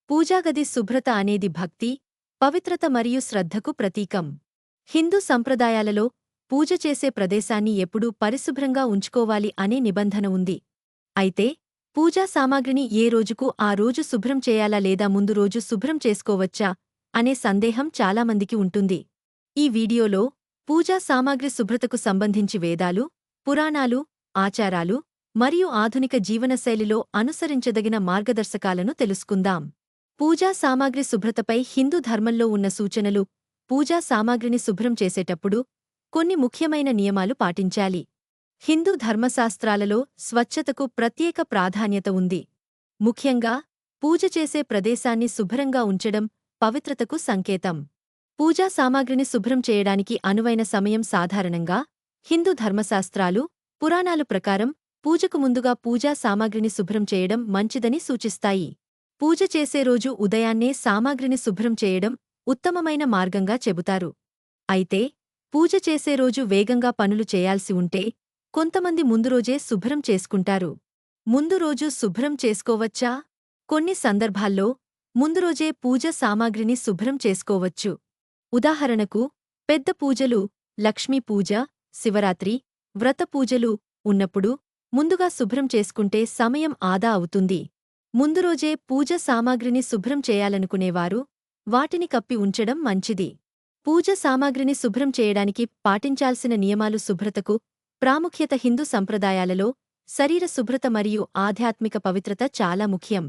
పూజాగది శుభ్రత అనేది భక్తి, పవిత్రత మరియు శ్రద్ధకు ప్రతీకం. హిందూ సంప్రదాయాలలో పూజ చేసే ప్రదేశాన్ని ఎప్పుడూ పరిశుభ్రంగా ఉంచుకోవాలి అనే నిబంధన ఉంది. అయితే పూజా సామాగ్రిని ఏ రోజుకు ఆ రోజు శుభ్రం చేయాలా లేదా ముందు రోజు శుభ్రం చేసుకోవచ్చా అనే సందేహం చాలామందికి ఉంటుంది. ఈ వీడియోలో పూజా సామాగ్రి శుభ్రతకు సంబంధించి వేదాలు, పురాణాలు, ఆచారాలు మరియు ఆధునిక జీవనశైలిలో అనుసరించదగిన మార్గదర్శకాలను తెలుసుకుందాం. పూజా సామాగ్రి శుభ్రతపై హిందూ ధర్మంలో ఉన్న సూచనలు. పూజా సామాగ్రిని శుభ్రం చేసేటప్పుడు కొన్ని ముఖ్యమైన నియమాలు పాటించాలి. హిందూ ధర్మశాస్త్రాలలో స్వచ్ఛతకు ప్రత్యేక ప్రాధాన్యత ఉంది. ముఖ్యంగా పూజ చేసే ప్రదేశాన్ని శుభ్రంగా ఉంచడం పవిత్రతకు సంకేతం. పూజా సామాగ్రిని శుభ్రం చేయడానికి అనువైన సమయం సాధారణంగా హిందూ ధర్మశాస్త్రాలు, పురాణాలు ప్రకారం పూజకు ముందుగా పూజా సామాగ్రిని శుభ్రం చేయడం మంచిదని సూచిస్తాయి. పూజ చేసే రోజు ఉదయాన్నే సామాగ్రిని శుభ్రం చేయడం ఉత్తమమైన మార్గంగా చెబుతారు. అయితే పూజ చేసే రోజు వేగంగా పనులు చేయాల్సి ఉంటే కొంతమంది ముందురోజే శుభ్రం చేసుకుంటారు. ముందు రోజు శుభ్రం చేసుకోవచ్చా? కొన్ని సందర్భాల్లో ముందురోజే పూజ సామాగ్రిని శుభ్రం చేసుకోవచ్చు. ఉదాహరణకు పెద్ద పూజలు, లక్ష్మీ పూజ, శివరాత్రి, వ్రత పూజలు ఉన్నప్పుడు ముందుగా శుభ్రం చేసుకుంటే సమయం ఆదా అవుతుంది. ముందురోజే పూజ సామాగ్రిని శుభ్రం చేయాలనుకునేవారు వాటిని కప్పి ఉంచడం మంచిది. పూజ సామాగ్రిని శుభ్రం చేయడానికి పాటించాల్సిన నియమాలు. శుభ్రతకు ప్రాముఖ్యత. హిందూ సంప్రదాయాలలో శరీర శుభ్రత మరియు ఆధ్యాత్మిక పవిత్రత చాలా ముఖ్యం.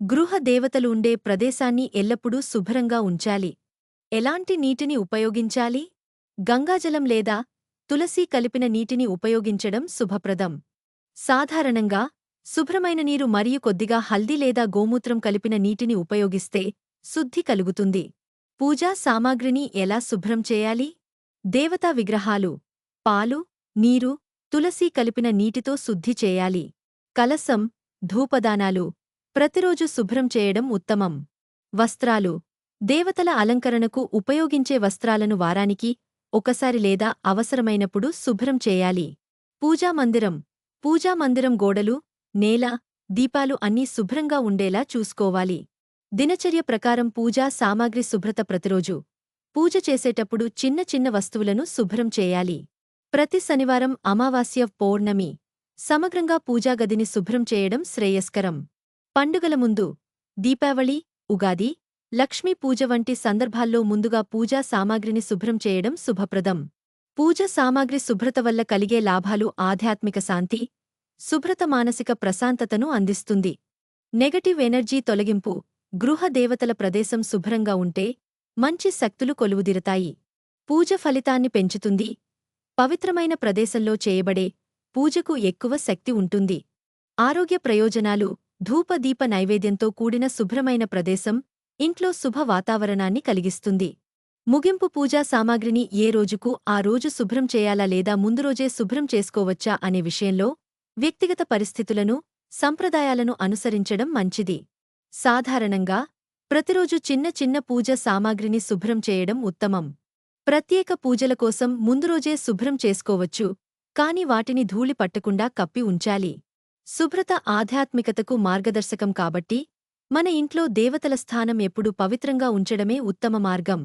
గృహ దేవతలు ఉండే ప్రదేశాన్ని ఎల్లప్పుడూ శుభ్రంగా ఉంచాలి. ఎలాంటి నీటిని ఉపయోగించాలి? గంగాజలం లేదా తులసి కలిపిన నీటిని ఉపయోగించడం శుభప్రదం. సాధారణంగా శుభ్రమైన నీరు మరియు కొద్దిగా హల్దీ లేదా గోమూత్రం కలిపిన నీటిని ఉపయోగిస్తే శుద్ధి కలుగుతుంది. పూజా సామాగ్రిని ఎలా శుభ్రం చేయాలి? దేవతా విగ్రహాలు పాలు, నీరు, తులసి కలిపిన నీటితో శుద్ధి చేయాలి. కలశం, ధూపదానాలు ప్రతిరోజు శుభ్రం చేయడం ఉత్తమం. వస్త్రాలు దేవతల అలంకరణకు ఉపయోగించే వస్త్రాలను వారానికి ఒకసారి లేదా అవసరమైనప్పుడు శుభ్రం చేయాలి. పూజామందిరం గోడలు, నేల, దీపాలు అన్నీ శుభ్రంగా ఉండేలా చూసుకోవాలి. దినచర్య ప్రకారం పూజా సామాగ్రి శుభ్రత. ప్రతిరోజు పూజ చేసేటప్పుడు చిన్న చిన్న వస్తువులను శుభ్రం చేయాలి. ప్రతి శనివారం, అమావాస్య, పౌర్ణమి సమగ్రంగా పూజాగదిని శుభ్రం చేయడం శ్రేయస్కరం. పండుగల ముందు దీపావళి, ఉగాది, లక్ష్మీ పూజ వంటి సందర్భాల్లో ముందుగా పూజా సామాగ్రిని శుభ్రం చేయడం శుభప్రదం. పూజ సామాగ్రి శుభ్రత వల్ల కలిగే లాభాలు. ఆధ్యాత్మిక శాంతి. శుభ్రత మానసిక ప్రశాంతతను అందిస్తుంది. నెగటివ్ ఎనర్జీ తొలగింపు. గృహ దేవతల ప్రదేశం శుభ్రంగా ఉంటే మంచి శక్తులు కొలువుదీరతాయి. పూజ ఫలితాన్ని పెంచుతుంది. పవిత్రమైన ప్రదేశంలో చేయబడే పూజకు ఎక్కువ శక్తి ఉంటుంది. ఆరోగ్య ప్రయోజనాలు. ధూపదీప నైవేద్యంతో కూడిన శుభ్రమైన ప్రదేశం ఇంట్లో శుభ వాతావరణాన్ని కలిగిస్తుంది. ముగింపు. పూజా సామాగ్రిని ఏ రోజుకు ఆ రోజు శుభ్రం చేయాలా లేదా ముందురోజే శుభ్రం చేసుకోవచ్చా అనే విషయంలో వ్యక్తిగత పరిస్థితులను, సంప్రదాయాలను అనుసరించడం మంచిది. సాధారణంగా ప్రతిరోజు చిన్న చిన్న పూజ సామాగ్రిని శుభ్రం చేయడం ఉత్తమం. ప్రత్యేక పూజల కోసం ముందురోజే శుభ్రం చేసుకోవచ్చు, కాని వాటిని ధూళి పట్టకుండా కప్పి ఉంచాలి. శుభ్రత ఆధ్యాత్మికతకు మార్గదర్శకం కాబట్టి మన ఇంట్లో దేవతల స్థానం ఎప్పుడూ పవిత్రంగా ఉంచడమే ఉత్తమ మార్గం.